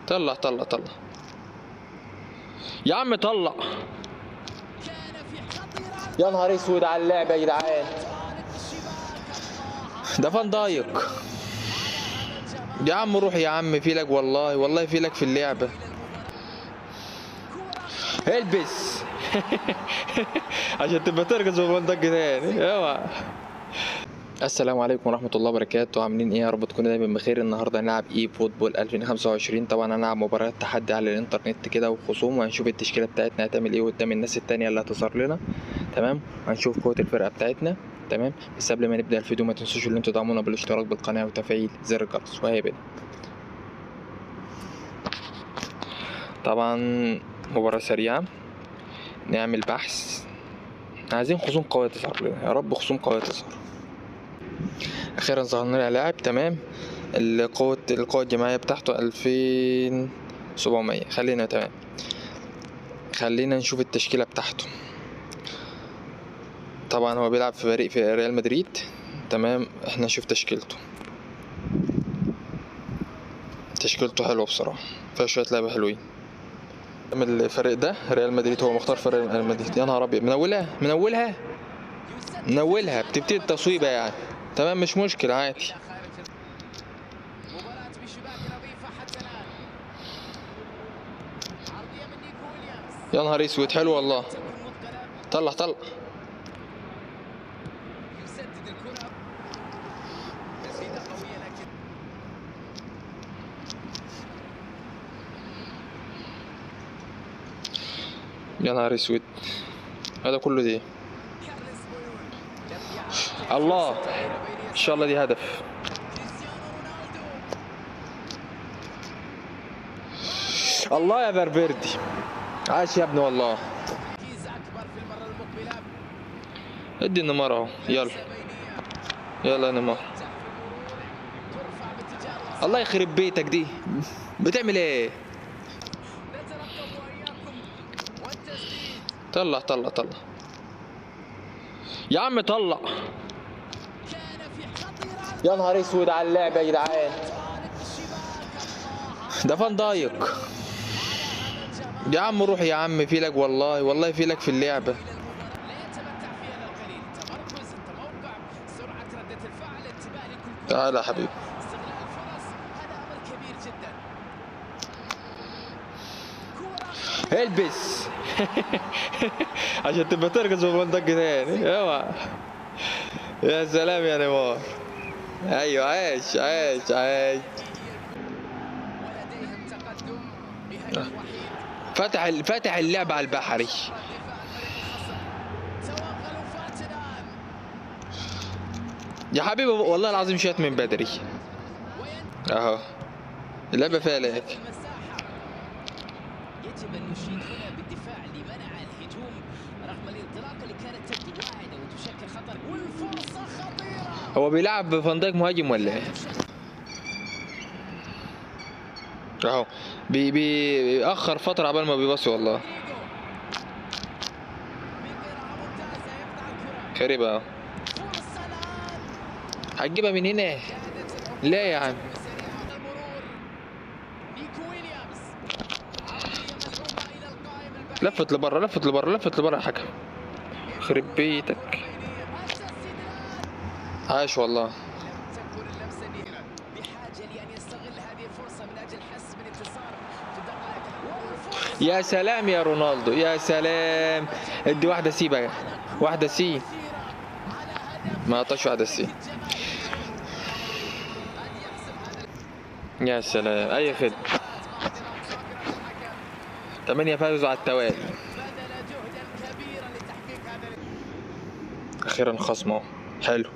طلع طلع طلع يا عم طلع. يا نهار اسود على اللعبه يا جدعان، ده فان دايك. يا عم روح يا عم، في لك والله، والله في لك في اللعبه. البس عشان تبقى تركز في فان دايك تاني. اوعى. السلام عليكم ورحمة الله وبركاته، عاملين ايه؟ يا رب تكونوا دايما بخير. النهارده هنلعب اي فوتبول 2025. طبعا هنلعب مباريات تحدي على الانترنت كده وخصوم، وهنشوف التشكيلة بتاعتنا هتعمل ايه قدام الناس التانية اللي هتظهر لنا. تمام، وهنشوف قوة الفرقة بتاعتنا. تمام، بس قبل ما نبدأ الفيديو ما تنسوش ان انتوا تدعمونا بالاشتراك بالقناة وتفعيل زر الجرس. وهي بنا طبعا مباراة سريعة، نعمل بحث. عايزين خصوم قوية تظهر لنا، يا رب خصوم قوية تظهر. اخيرا ظهر لنا لاعب. تمام، القوة الجماعية بتاعته 2700. خلينا تمام، خلينا نشوف التشكيلة بتاعته. طبعا هو بيلعب في فريق في ريال مدريد. تمام، احنا نشوف تشكيلته. تشكيلته حلوة بصراحة، فيها شوية لعبة حلوين. من الفريق ده ريال مدريد، هو مختار فريق ريال مدريد. يا نهار ابيض، منولها بتبتدي التصويبة يعني. تمام مش مشكلة عادي. يا نهار اسود، حلو والله. طلع طلع. يا نهار اسود، هذا كله دي. الله، ان شاء الله دي هدف. الله يا فالفيردي، عاش يا ابني والله. ادي نيمار اهو، يلا يلا نيمار. الله يخرب بيتك، دي بتعمل ايه؟ طلع طلع طلع يا عم طلع. يا نهار اسود على اللعبه يا جدعان، ده فان دايك. يا عم روح يا عم، في لك والله، والله في لك في اللعبه. تعال يا حبيبي. البس عشان تبقى تركز في فان دايك تاني. اوعى. يا سلام يا نيمار. ايوه، عايش عايش عايش. فتح اللعب على البحري. يا حبيبي والله العظيم شات من بدري اهو. اللعبة فيها لاج. يجب ان نشيد هنا بالدفاع لمنع الهجوم رغم الانطلاقه اللي كانت تبدو واعده وتشكل خطر، والفرصه خطيره. هو بيلعب فان دايك مهاجم ولا ايه؟ اهو بيأخر فترة عبال ما بيبصي والله. خريبة اهو. هتجيبها من هنا؟ لا يا عم. لفت لبره لفت لبره لفت لبره يا حكم. خرب بيتك، عاش والله. يا سلام يا رونالدو، يا سلام. ادي واحدة سي بقى، واحدة سي. ما عطاش واحدة سي. يا سلام، اي خدمة. 8 فازوا على التوالي. اخيرا خصم اهو، حلو.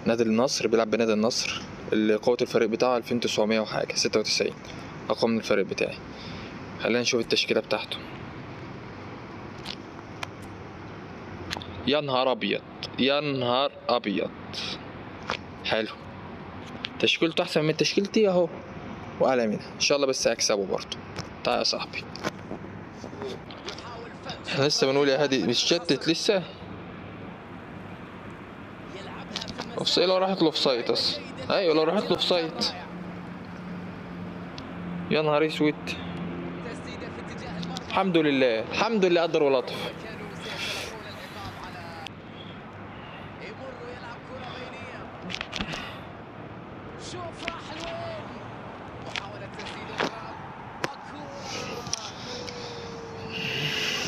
نادي النصر، بيلعب بنادي النصر اللي قوة الفريق بتاعه 2900 وحاجة 96 اقوى من الفريق بتاعي. خلينا نشوف التشكيلة بتاعته. يا نهار ابيض، يا نهار ابيض. حلو، تشكيلته احسن من تشكيلتي اهو، واعلى منها ان شاء الله، بس هكسبه برضه. تعال يا صاحبي، احنا لسه بنقول يا هادي مش شتت لسه. اوفسايد، لو راحت له اوفسايد اصلا. ايوه لو راحت له اوفسايد. يا نهار اسود. الحمد لله الحمد لله قدر ولطف.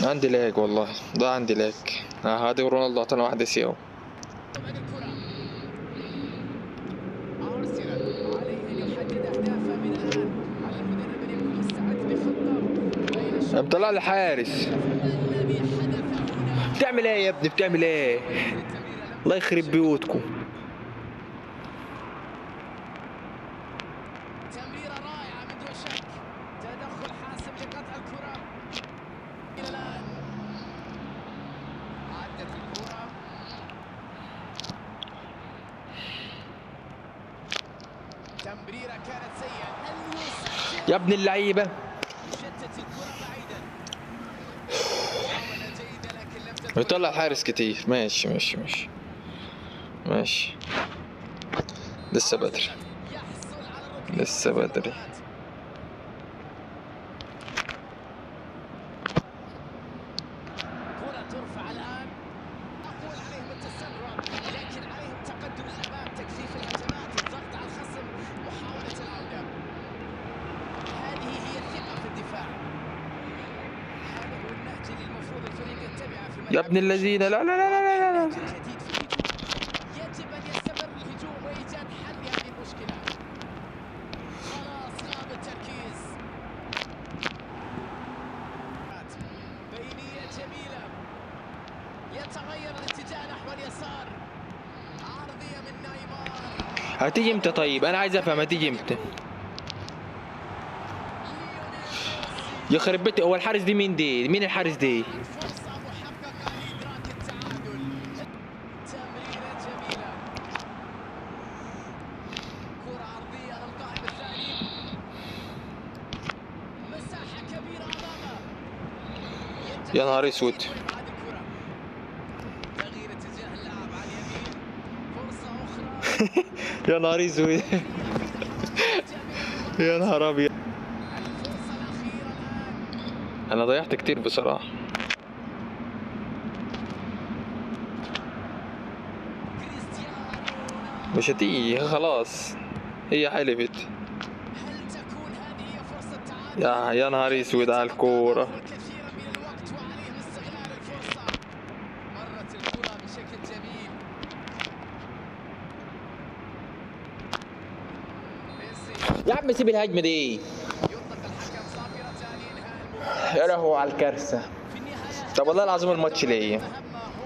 عندي لاج والله، ده عندي لاج. هادي رونالدو اعطانا واحدة سيو. مطلع لي حارس. بتعمل ايه يا ابني بتعمل ايه؟ الله يخرب بيوتكم. تمريرة رائعة من دون شك، تدخل حاسم لقطع الكرة. إلى الآن عدت الكرة، تمريرة كانت سيئة. هل يسجل؟ يا ابن اللعيبة. يشتت الكرة بعيدا. محاولة جيدة لكن لم تدخل. بيطلع الحارس كتير. ماشي ماشي ماشي ماشي. لسه بدري يحصل على الركنية. لسه بدري. كرة ترفع الآن. أقول عليهم التسرع، لكن عليهم تقدم الأمام، تكثيف الهجمات، الضغط على الخصم، محاولة العودة. هذه هي الثقة في الدفاع. هذا هو النهج اللي المفروض الفريق يتبعه في الملعب. يا ابن الذين. لا لا لا لا لا لا. النهج الجديد في الهجوم. يجب أن يستمر الهجوم وإيجاد حل لهذه المشكلة. خلاص غاب التركيز. بينية جميلة، يتغير الاتجاه نحو اليسار. عرضية من نايمار. هتيجي امتى طيب؟ انا عايز افهم هتيجي امتى؟ يخرب بيتي. هو الحارس دي مين دي؟ مين الحارس دي؟ فرصة محققة لإدراك التعادل. تمريرة جميلة، كرة عرضية للقائم الثاني. مساحة كبيرة أمامه. يا نهار اسود. هذه الكرة. تغيير اتجاه اللاعب على اليمين. فرصة أخرى. يا نهار اسود. يا نهار ابيض. الفرصة الأخيرة الآن. انا ضيعت كتير بصراحة. كريستيانو. مش هتيجي خلاص. هي حلفت. هل تكون هذه هي فرصة تعادل؟ يا نهار اسود على الكورة. الكثير من الوقت وعليهم استغلال الفرصة. مرت الكرة بشكل جميل. ميسي. يا عم سيب الهجمة دي. يطلق الحكم صافرة لإنهاء المباراة. يا لهو على الكارثة. في النهاية طب والله العظيم الماتش ليا. تهم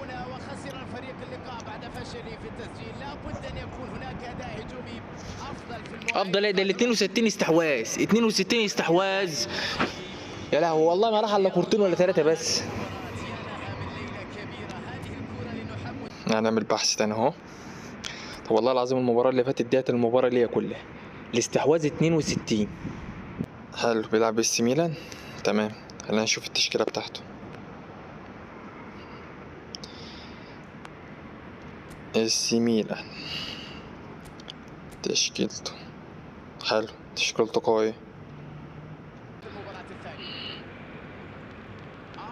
هنا وخسر الفريق اللقاء بعد فشله في التسجيل. لابد أن يكون هناك أداء هجومي أفضل في المواجهة. افضل ايه ده؟ ال 62 استحواذ 62 استحواذ. يا لهوي والله ما راح الا كورتين ولا ثلاثة بس. هنعمل بحث تاني اهو. طب والله العظيم المباراة اللي فاتت ديت المباراة ليا كلها. الاستحواذ 62. حلو. بيلعب اس ميلان. تمام. خلينا نشوف التشكيلة بتاعته. اس ميلان تشكيلته. حلو. تشكيلته قوية. المباراة الثانية.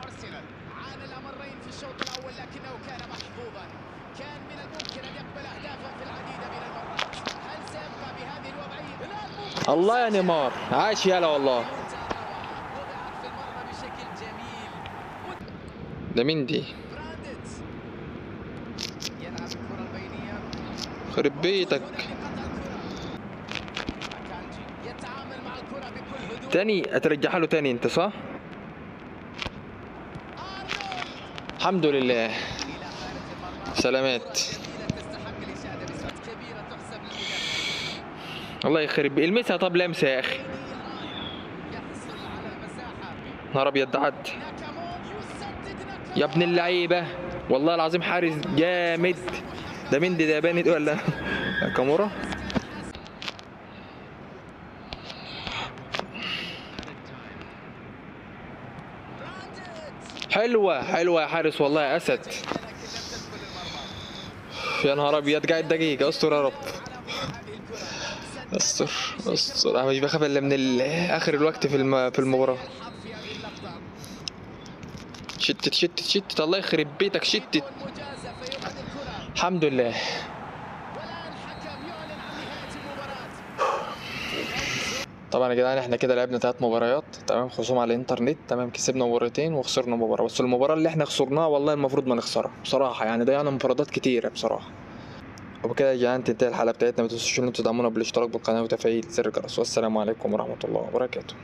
أرسنال عانى الأمرين في الشوط الأول لكنه كان محظوظا. كان من الممكن أن يقبل أهدافا في العديد من المرات. هل سيبقى بهذه الوضعية؟ لا. الله يا نيمار عاش يالا والله. وضعت في المرمى بشكل جميل. ده مين دي؟ براندت يلعب الكرة البينية. خرب بيتك. أكانجي يتعامل مع الكرة بكل هدوء. تاني اترجعها له تاني انت صح؟ أرنولد الحمد لله. إلى خارج المرمى. سلامات. جميلة تستحق الإشادة بصوت كبيرة تحسب للمدافع. الله يخرب المسها. طب لمسه يا اخي. يحصل على المساحة. نهار ابيض عد. ناكامو يسدد. ناكامو. يا ابن اللعيبة والله العظيم حارس جامد. ده مين دي؟ ده باند ولا كامورا؟ حلوة حلوة يا حارس والله يا اسد. يا نهار ابيض. قاعد دقيقة استر يا رب. استر استر، انا مش بخاف الا من اخر الوقت في المباراه. الحظ في هذه اللقطة. شتت الله يخرب بيتك شتت. مجازة فيبعد الكرة. الحمد لله. والآن الحكم يعلن عن نهاية المباراة. طبعا يا جدعان احنا كده لعبنا 3 مباريات تمام، خصوم على الانترنت تمام، كسبنا مباراتين وخسرنا مباراه، بس المباراه اللي احنا خسرناها والله المفروض ما نخسرها بصراحه، يعني ضيعنا انفرادات كتيره بصراحه. وبكده يا جدعان تنتهي الحلقه بتاعتنا، ما تنسوش ان انتوا تدعمونا بالاشتراك بالقناه وتفعيل زر الجرس، والسلام عليكم ورحمه الله وبركاته.